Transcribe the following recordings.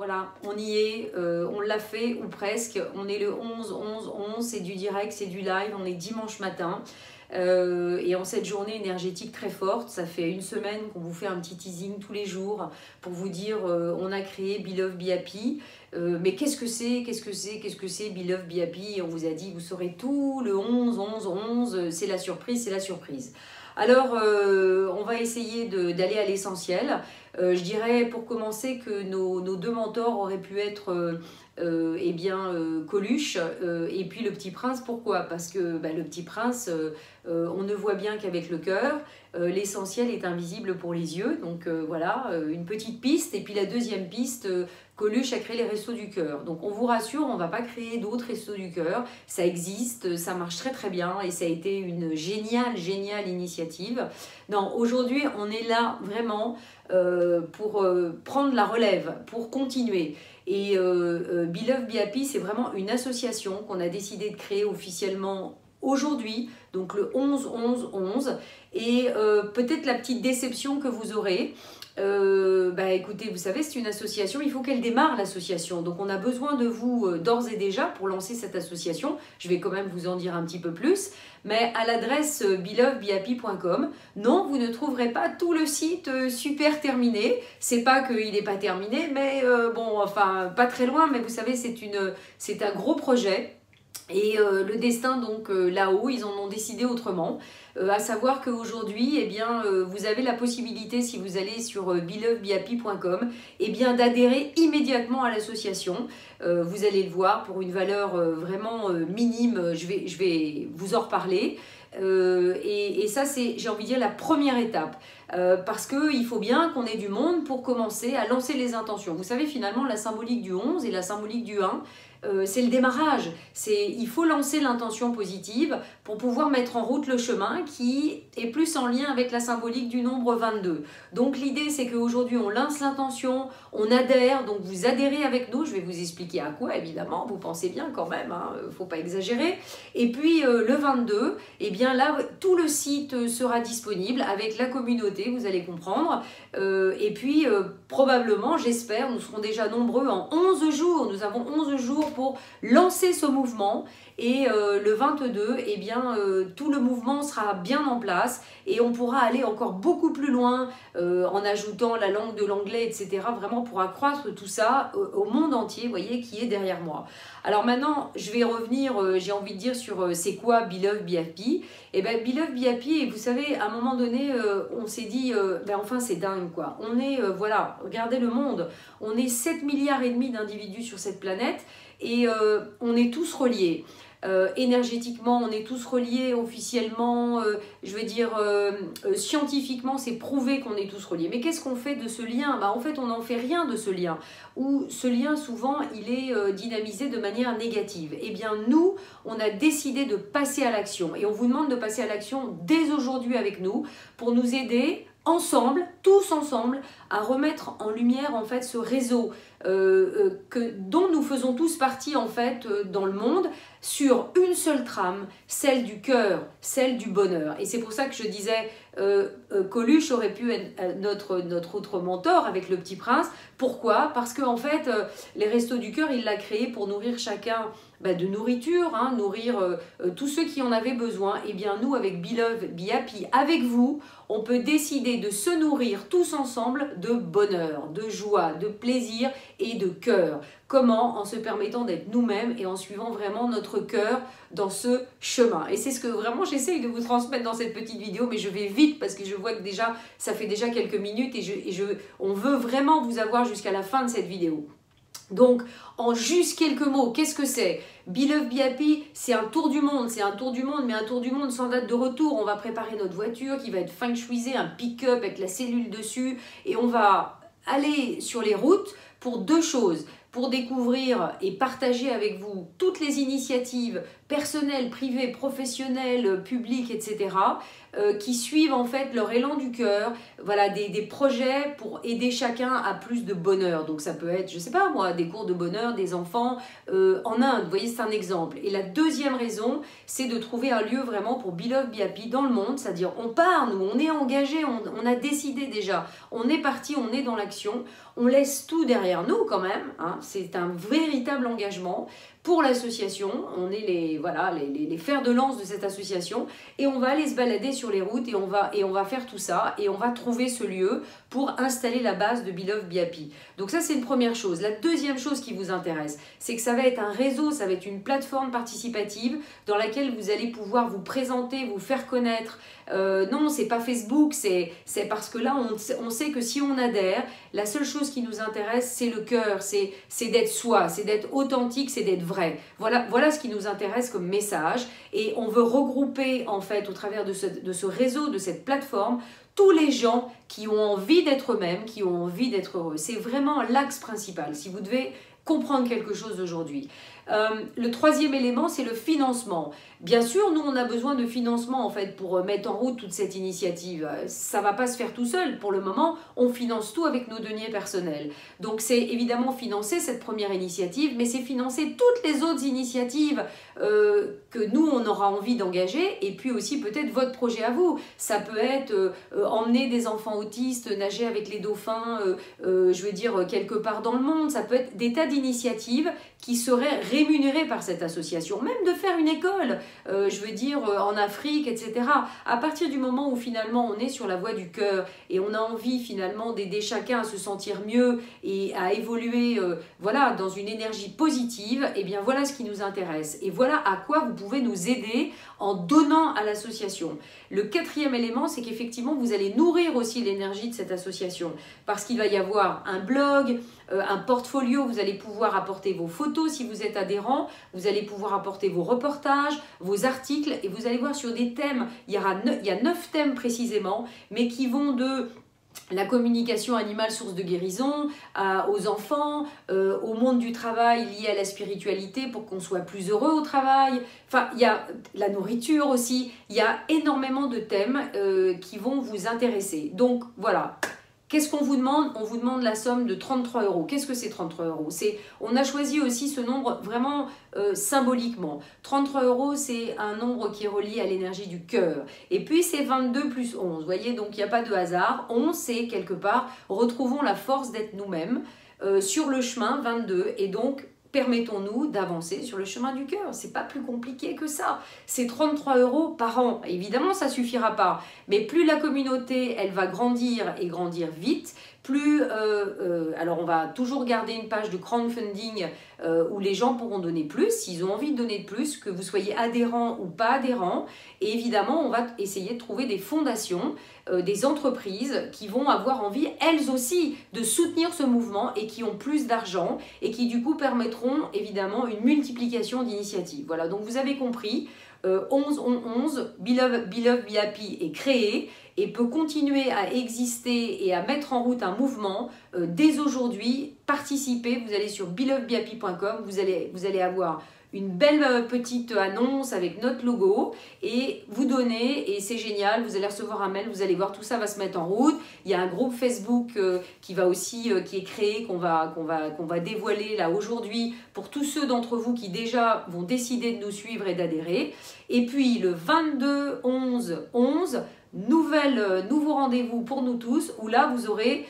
Voilà, on y est, on l'a fait ou presque. On est le 11, c'est du direct, c'est du live, on est dimanche matin. Et en cette journée énergétique très forte, ça fait une semaine qu'on vous fait un petit teasing tous les jours pour vous dire on a créé Be Love Be Happy. Mais qu'est-ce que c'est Be Love Be Happy? Et on vous a dit vous saurez tout le 11, c'est la surprise, c'est la surprise. Alors, on va essayer d'aller à l'essentiel. Je dirais pour commencer que nos deux mentors auraient pu être eh bien, Coluche et puis le Petit Prince. Pourquoi? Parce que le Petit Prince, on ne voit bien qu'avec le cœur. L'essentiel est invisible pour les yeux. Donc voilà, une petite piste. Et puis la deuxième piste, Coluche a créé les Restos du Cœur. Donc on vous rassure, on ne va pas créer d'autres Restos du Cœur. Ça existe, ça marche très très bien et ça a été une géniale initiative. Non, aujourd'hui on est là vraiment pour prendre la relève, pour continuer. Et Be Love Be Happy, c'est vraiment une association qu'on a décidé de créer officiellement aujourd'hui, donc le 11-11-11. Et peut-être la petite déception que vous aurez, écoutez, vous savez, c'est une association, il faut qu'elle démarre l'association. Donc on a besoin de vous d'ores et déjà pour lancer cette association. Je vais quand même vous en dire un petit peu plus. Mais à l'adresse belovebehappy.com, non, vous ne trouverez pas tout le site super terminé. C'est pas qu'il n'est pas terminé, mais bon, enfin, pas très loin. Mais vous savez, c'est un gros projet. Et le destin, donc là-haut, ils en ont décidé autrement. À savoir qu'aujourd'hui, eh bien, vous avez la possibilité, si vous allez sur belovebehappy.com, eh bien, d'adhérer immédiatement à l'association. Vous allez le voir pour une valeur vraiment minime. Je vais vous en reparler. Et ça, c'est, j'ai envie de dire, la première étape. Parce qu'il faut bien qu'on ait du monde pour commencer à lancer les intentions. Vous savez, finalement, la symbolique du 11 et la symbolique du 1, c'est le démarrage. Il faut lancer l'intention positive pour pouvoir mettre en route le chemin qui est plus en lien avec la symbolique du nombre 22. Donc l'idée, c'est qu'aujourd'hui, on lance l'intention, on adhère, donc vous adhérez avec nous. Je vais vous expliquer à quoi, évidemment, vous pensez bien quand même, hein, faut pas exagérer. Et puis le 22, eh bien là, tout le site sera disponible avec la communauté, vous allez comprendre. Et puis probablement, j'espère, nous serons déjà nombreux en 11 jours. Nous avons 11 jours pour lancer ce mouvement. Et le 22, eh bien, tout le mouvement sera bien en place et on pourra aller encore beaucoup plus loin en ajoutant la langue de l'anglais, etc. Vraiment pour accroître tout ça au monde entier, vous voyez, qui est derrière moi. Alors maintenant, je vais revenir, j'ai envie de dire, sur c'est quoi Be Love Be Happy. Et bien, Be Love Be Happy, et vous savez, à un moment donné, on s'est dit, enfin, c'est dingue, quoi. On est, voilà, regardez le monde, on est 7,5 milliards d'individus sur cette planète et on est tous reliés. Énergétiquement, on est tous reliés officiellement, je veux dire scientifiquement, c'est prouvé qu'on est tous reliés. Mais qu'est-ce qu'on fait de ce lien? En fait, on n'en fait rien de ce lien. Ou ce lien, souvent, il est dynamisé de manière négative. Eh bien, nous, on a décidé de passer à l'action. Et on vous demande de passer à l'action dès aujourd'hui avec nous pour nous aider ensemble, tous ensemble, à remettre en lumière en fait ce réseau dont nous faisons tous partie en fait dans le monde, sur une seule trame, celle du cœur, celle du bonheur. Et c'est pour ça que je disais Coluche aurait pu être notre autre mentor avec le Petit Prince. Pourquoi? Parce que en fait les Restos du Cœur, il l'a créé pour nourrir chacun de nourriture, hein, nourrir tous ceux qui en avaient besoin. Et bien nous, avec Be Love Be Happy, avec vous, on peut décider de se nourrir tous ensemble de bonheur, de joie, de plaisir et de cœur. Comment? En se permettant d'être nous-mêmes et en suivant vraiment notre cœur dans ce chemin. Et c'est ce que vraiment j'essaye de vous transmettre dans cette petite vidéo, mais je vais vite parce que je vois que déjà, ça fait déjà quelques minutes et on veut vraiment vous avoir jusqu'à la fin de cette vidéo. Donc, en juste quelques mots, qu'est-ce que c'est? Be Love Be Happy, c'est un tour du monde, mais un tour du monde sans date de retour. On va préparer notre voiture qui va être feng shuisée, un pick-up avec la cellule dessus, et on va aller sur les routes pour deux choses. pour découvrir et partager avec vous toutes les initiatives personnelles, privées, professionnelles, publiques, etc., qui suivent en fait leur élan du cœur, voilà, des projets pour aider chacun à plus de bonheur. Donc ça peut être, je sais pas moi, des cours de bonheur des enfants en Inde, vous voyez, c'est un exemple. Et la deuxième raison, c'est de trouver un lieu vraiment pour Be Love, Be Happy dans le monde, c'est-à-dire on part, nous, on est engagé, on a décidé déjà, on est parti, on est dans l'action, on laisse tout derrière nous quand même, hein, c'est un véritable engagement pour l'association, on est les fers de lance de cette association et on va aller se balader sur les routes et on va faire tout ça et on va trouver ce lieu pour installer la base de Be Love, Be Happy. Donc ça c'est une première chose. La deuxième chose qui vous intéresse, c'est que ça va être un réseau, ça va être une plateforme participative dans laquelle vous allez pouvoir vous présenter, vous faire connaître. Non, c'est pas Facebook, c'est parce que là on sait que si on adhère, la seule chose qui nous intéresse c'est le cœur, c'est d'être soi, c'est d'être authentique, c'est d'être vrai. Voilà ce qui nous intéresse comme message et on veut regrouper en fait au travers de ce réseau, de cette plateforme, tous les gens qui ont envie d'être eux-mêmes, qui ont envie d'être heureux. C'est vraiment l'axe principal. Si vous devez comprendre quelque chose aujourd'hui. Le troisième élément, c'est le financement. Bien sûr, nous, on a besoin de financement en fait pour mettre en route toute cette initiative. Ça ne va pas se faire tout seul. Pour le moment, on finance tout avec nos deniers personnels. Donc, c'est évidemment financer cette première initiative, mais c'est financer toutes les autres initiatives que nous, on aura envie d'engager et puis aussi peut-être votre projet à vous. Ça peut être emmener des enfants autistes, nager avec les dauphins, je veux dire, quelque part dans le monde. Ça peut être des tas d'initiatives qui seraient rémunérées par cette association, même de faire une école, je veux dire, en Afrique, etc. À partir du moment où finalement on est sur la voie du cœur et on a envie finalement d'aider chacun à se sentir mieux et à évoluer voilà, dans une énergie positive, et bien voilà ce qui nous intéresse. Et voilà à quoi vous pouvez nous aider en donnant à l'association. Le quatrième élément, c'est qu'effectivement, vous allez nourrir aussi l'énergie de cette association parce qu'il va y avoir un blog, un portfolio, vous allez pouvoir apporter vos photos si vous êtes adhérent, vous allez pouvoir apporter vos reportages, vos articles et vous allez voir sur des thèmes, il y a 9 thèmes précisément, mais qui vont de la communication animale source de guérison, aux enfants, au monde du travail lié à la spiritualité pour qu'on soit plus heureux au travail. Enfin, il y a la nourriture aussi. Il y a énormément de thèmes qui vont vous intéresser. Donc, voilà. Qu'est-ce qu'on vous demande? On vous demande la somme de 33 €. Qu'est-ce que c'est 33 €? On a choisi aussi ce nombre vraiment symboliquement. 33 €, c'est un nombre qui est relié à l'énergie du cœur. Et puis, c'est 22 plus 11. Vous voyez, donc il n'y a pas de hasard. 11, c'est quelque part, retrouvons la force d'être nous-mêmes sur le chemin 22. Et donc, permettons-nous d'avancer sur le chemin du cœur. C'est pas plus compliqué que ça. C'est 33 € par an. Évidemment, ça suffira pas. Mais plus la communauté, elle va grandir et grandir vite, plus, alors on va toujours garder une page de crowdfunding où les gens pourront donner plus, s'ils ont envie de donner de plus, que vous soyez adhérent ou pas adhérent. Et évidemment, on va essayer de trouver des fondations, des entreprises qui vont avoir envie, elles aussi, de soutenir ce mouvement et qui ont plus d'argent et qui du coup permettront évidemment une multiplication d'initiatives. Voilà, donc vous avez compris, 11-11, Be Love, Be Happy est créé et peut continuer à exister et à mettre en route un mouvement dès aujourd'hui. Participez, vous allez sur belovebehappy.com, vous allez avoir une belle petite annonce avec notre logo et vous donnez et c'est génial, vous allez recevoir un mail, vous allez voir tout ça va se mettre en route. Il y a un groupe Facebook qui est créé, qu'on va dévoiler là aujourd'hui pour tous ceux d'entre vous qui déjà vont décider de nous suivre et d'adhérer. Et puis le 22-11-11, nouveau rendez-vous pour nous tous où là vous aurez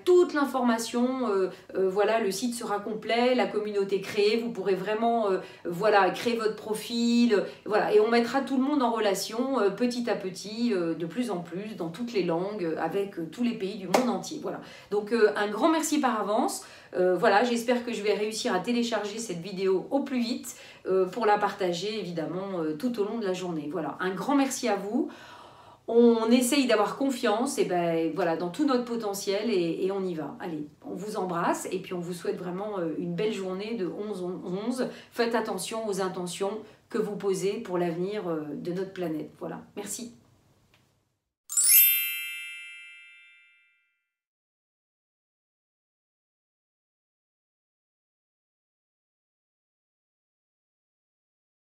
toute l'information, voilà, le site sera complet, la communauté créée, vous pourrez vraiment voilà, créer votre profil, voilà, et on mettra tout le monde en relation petit à petit, de plus en plus, dans toutes les langues, avec tous les pays du monde entier. Voilà. Donc un grand merci par avance. Voilà, j'espère que je vais réussir à télécharger cette vidéo au plus vite pour la partager évidemment tout au long de la journée. Voilà, un grand merci à vous. On essaye d'avoir confiance et voilà, dans tout notre potentiel et on y va. Allez, on vous embrasse et puis on vous souhaite vraiment une belle journée de 11-11. Faites attention aux intentions que vous posez pour l'avenir de notre planète. Voilà, merci.